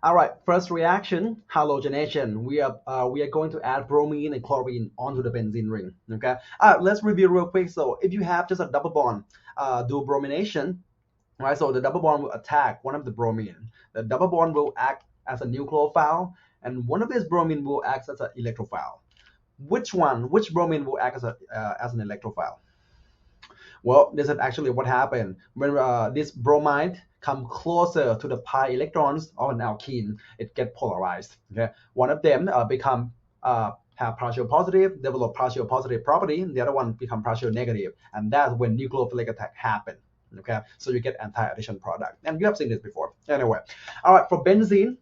All right, first reaction, halogenation. We are going to add bromine and chlorine onto the benzene ring. Okay. All right, let's review real quick. So if you have just a double bond, do bromination. Right. So the double bond will attack one of the bromine. The double bond will act as a nucleophile, and one of these bromine will act as an electrophile. Which bromine will act as an electrophile? Well, this is actually what happened when this bromide come closer to the pi electrons of an alkene. It get polarized. Okay, one of them have partial positive, develop partial positive property. The other one become partial negative, and that's when nucleophilic attack happen. Okay, so you get anti-addition product, and you have seen this before. Anyway, all right, for benzene,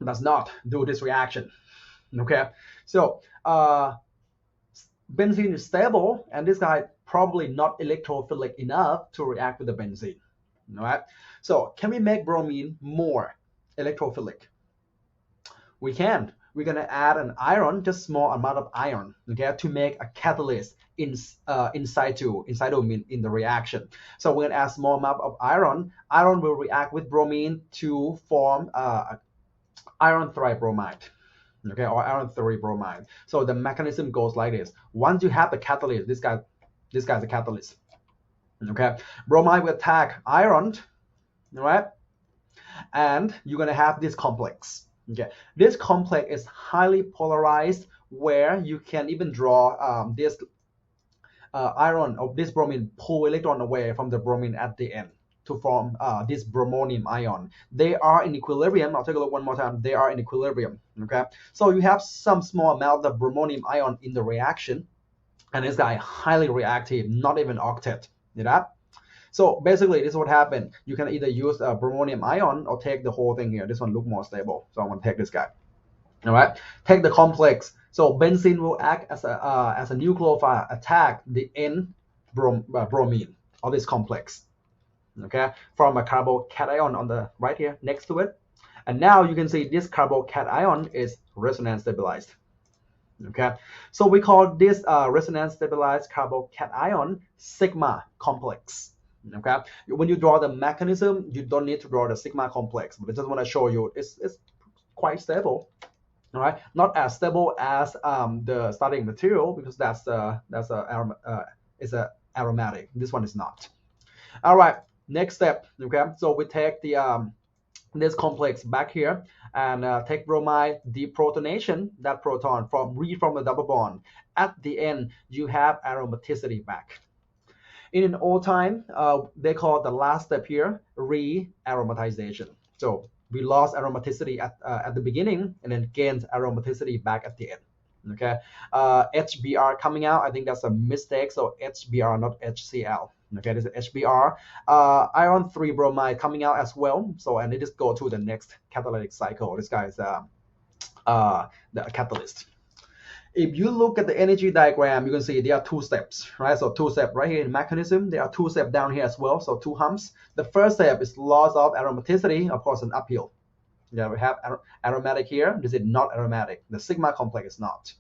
does not do this reaction. Okay, so benzene is stable, and this guy probably not electrophilic enough to react with the benzene. All right. So can we make bromine more electrophilic? We can. We're gonna add an iron, just small amount of iron, okay, to make a catalyst in situ mean in the reaction. So we're gonna add small amount of iron. Iron will react with bromine to form iron tribromide. Okay, or iron 3 bromide. So the mechanism goes like this. Once you have the catalyst, this guy's a catalyst. Okay, bromide will attack iron, all right, and you're gonna have this complex. Okay, this complex is highly polarized, where you can even draw this iron of this bromine pull electron away from the bromine at the end to form this bromonium ion. They are in equilibrium. I'll take a look one more time. They are in equilibrium. Okay, so you have some small amount of bromonium ion in the reaction, and this guy highly reactive, not even octet. You know? So basically, this is what happened. You can either use a bromonium ion or take the whole thing here. This one look more stable, so I'm gonna take this guy. All right, take the complex. So benzene will act as a nucleophile, attack the N bromine of this complex. Okay, from a carbocation on the right here next to it, and now you can see this carbocation is resonance stabilized. Okay, so we call this resonance stabilized carbocation sigma complex. Okay, when you draw the mechanism, you don't need to draw the sigma complex, but I just want to show you it's quite stable. All right, not as stable as the starting material, because it's a aromatic. This one is not. All right, next step. Okay, so we take the this complex back here and take bromide deprotonation, that proton from the double bond. At the end, you have aromaticity back. In an old time, they call the last step here re-aromatization. So we lost aromaticity at the beginning and then gained aromaticity back at the end. Okay, HBr coming out, I think that's a mistake. So HBr, not HCl. Okay, this is HBr. Iron 3 bromide coming out as well. So, and it just go to the next catalytic cycle. This guy is the catalyst. If you look at the energy diagram, you can see there are two steps, right? So two steps right here in mechanism. There are two steps down here as well. So two humps. The first step is loss of aromaticity, of course, an uphill. Yeah, we have aromatic here. This is not aromatic. The sigma complex is not.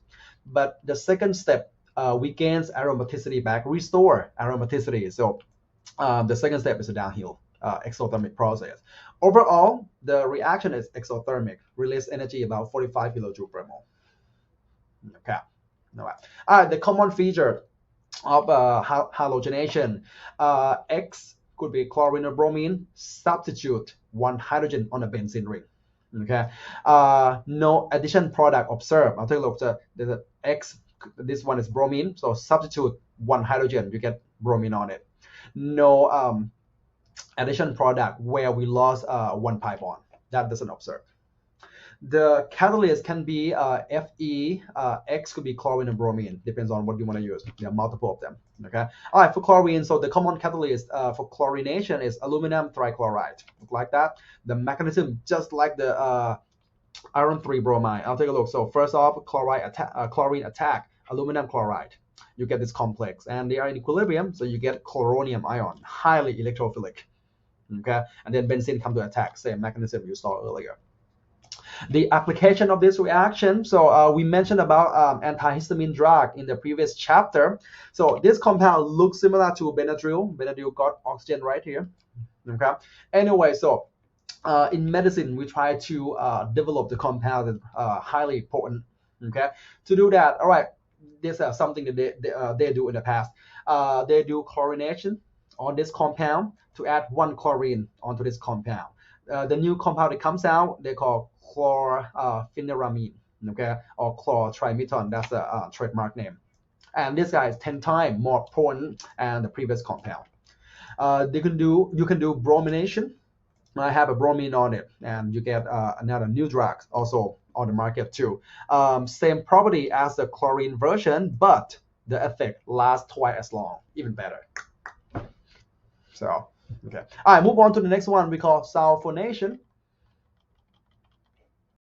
But the second step, we gain aromaticity back, restore aromaticity. So the second step is a downhill exothermic process. Overall, the reaction is exothermic, release energy about 45 kilojoule per mole. Okay. All right. The common feature of halogenation, X could be chlorine or bromine, substitute one hydrogen on a benzene ring. Okay. No addition product observed. I'll take a look. There's an X. This one is bromine, so substitute one hydrogen, you get bromine on it. No addition product where we lost one pi bond. That doesn't observe. The catalyst can be Fe, X could be chlorine and bromine, depends on what you want to use. There are multiple of them. Okay. All right, for chlorine, so the common catalyst for chlorination is aluminum trichloride. Look like that. The mechanism just like the iron 3 bromide. I'll take a look. So first off, chlorine attack aluminum chloride. You get this complex, and they are in equilibrium, so you get chloronium ion, highly electrophilic. Okay, and then benzene come to attack, same mechanism you saw earlier. The application of this reaction, so we mentioned about antihistamine drug in the previous chapter. So this compound looks similar to Benadryl. Benadryl got oxygen right here. Okay. Anyway, so in medicine, we try to develop the compound that highly potent. Okay, to do that, all right, this is something that they do in the past. They do chlorination on this compound to add one chlorine onto this compound. The new compound that comes out, they call chlorpheniramine, okay, or chlortrimeton. That's a trademark name. And this guy is 10 times more potent than the previous compound. You can do bromination. I have a bromine on it, and you get another new drug also on the market too. Same property as the chlorine version, but the effect lasts twice as long, even better. So, okay. All right, move on to the next one we call sulfonation.